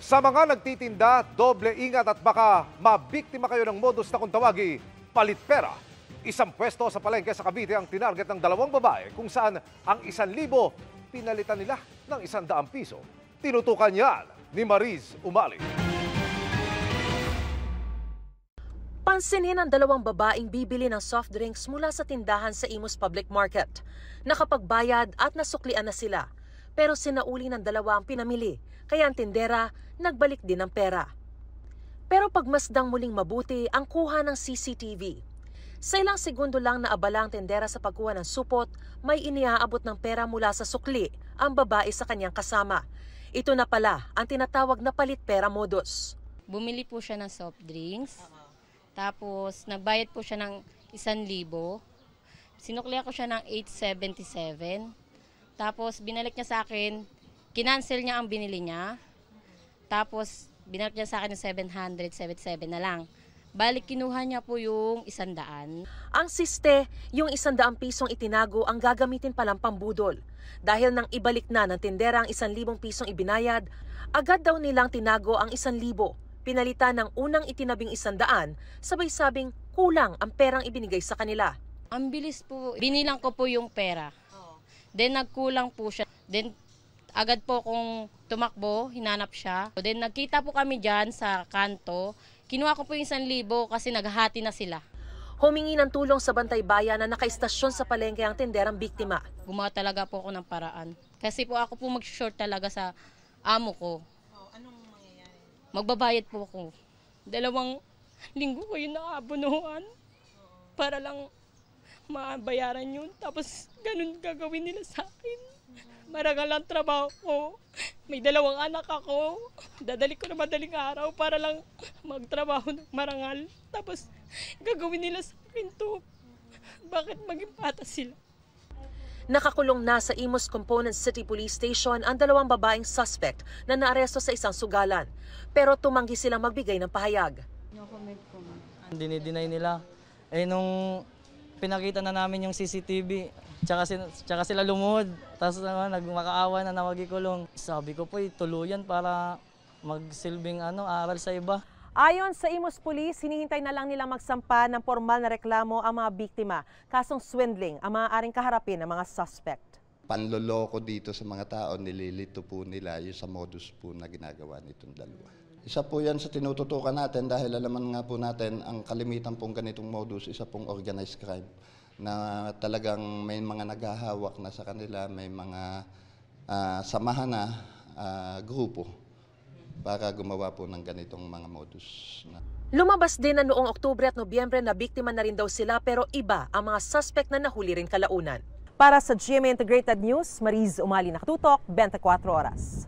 Sa mga nagtitinda, doble ingat at baka mabiktima kayo ng modus na kung tawagi, palit pera. Isang pwesto sa palengke sa Cavite ang tinarget ng dalawang babae kung saan ang 1,000 pinalitan nila ng 100 piso. Tinutukan yan ni Mariz Umali. Pansinin ang dalawang babaeng bibili ng soft drinks mula sa tindahan sa Imus Public Market. Nakapagbayad at nasuklian na sila. Pero sinauli ng dalawa ang pinamili, kaya ang tindera nagbalik din ng pera. Pero pagmasdang muling mabuti ang kuha ng CCTV. Sa ilang segundo lang na abala ang tindera sa pagkuha ng supot, may iniaabot ng pera mula sa sukli ang babae sa kanyang kasama. Ito na pala ang tinatawag na palit pera modus. Bumili po siya ng soft drinks, tapos nagbayad po siya ng 1,000. Sinuklihan ko siya ng 877. Tapos binalik niya sa akin, kinancel niya ang binili niya. Tapos binalik niya sa akin ng 777 na lang. Balik kinuha niya po yung 100. Ang siste, yung 100 pisong itinago ang gagamitin palang pambudol. Dahil nang ibalik na ng tindera ang 1,000 pisong ibinayad, agad daw nilang tinago ang 1,000. Pinalitan ng unang itinabing 100, sabay sabing kulang ang perang ibinigay sa kanila. Ang bilis po, binilang ko po yung pera. Then nagkulang po siya. Then agad po kung tumakbo, hinanap siya. Then nagkita po kami dyan sa kanto. Kinuha ko po yung 1,000 kasi naghahati na sila. Humingi ng tulong sa Bantay Bayan na nakaistasyon sa palengke ang tinderang biktima. Gumawa talaga po ako ng paraan. Kasi po ako po mag-short talaga sa amo ko. Anong mangyayari? Magbabayad po ako. 2 linggo ko yung naabunuhan. Para lang mabayaran yun. Tapos ganun gagawin nila sa akin. Marangal ang trabaho ko. May 2 anak ako. Dadali ko na madaling araw para lang magtrabaho ng marangal. Tapos gagawin nila sa akin to. Bakit maging patas sila? Nakakulong na sa Imus Component City Police Station ang 2 babaeng suspect na naaresto sa isang sugalan. Pero tumanggi silang magbigay ng pahayag. No comment po. Dinideny nila. Nung pinakita na namin yung CCTV, tsaka sila lumuhod. Tapos nagmakaawa na magikulong. Sabi ko po, tuluyan para magsilbing aral sa iba. Ayon sa Imus Police, hinihintay na lang nilang magsampa ng formal na reklamo ang mga biktima. Kasong swindling ang maaaring kaharapin ng mga suspect. Panloloko dito sa mga tao, nililito po nila yung sa modus po na ginagawa nitong dalawa. Isa po yan sa tinututukan natin dahil alaman nga po natin ang kalimitan pong ganitong modus, isa pong organized crime na talagang may mga naghahawak na sa kanila, may mga samahan na grupo para gumawa po ng ganitong mga modus. Lumabas din na noong Oktubre at Nobyembre na biktima na rin daw sila pero iba ang mga suspect na nahuli rin kalaunan. Para sa GMA Integrated News, Mariz Umali, nakatutok, 24 oras.